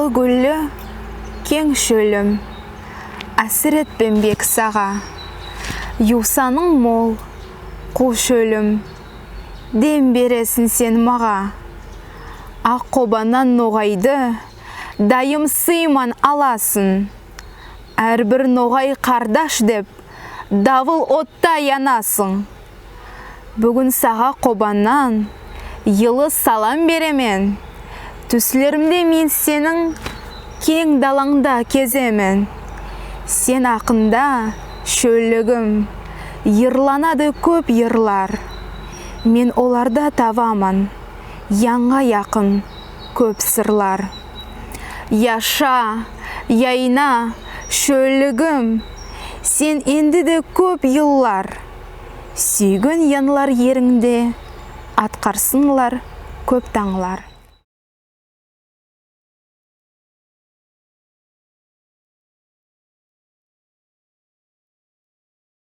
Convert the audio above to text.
Жылы гүлі кең шөлім, әсіретпен бек саға. Юсаның мол, қу шөлім, дем бересін сен маға. Ақ қобаннан ноғайды, дайым сыйман аласын. Әрбір ноғай қардаш деп, давыл отта янасың. Бүгін саға қобаннан, йылы салам беремен. Түслерімде мен сенің кең далаңда кеземен. Сен ақында шөлігім, йырланады көп йырлар. Мен оларда тавамын, яңға яқын көп сырлар. Яша, яйна, шөлігім, сен енді де көп йыллар. Сүйгін янлар еріңде, атқарсынлар көп таңлар.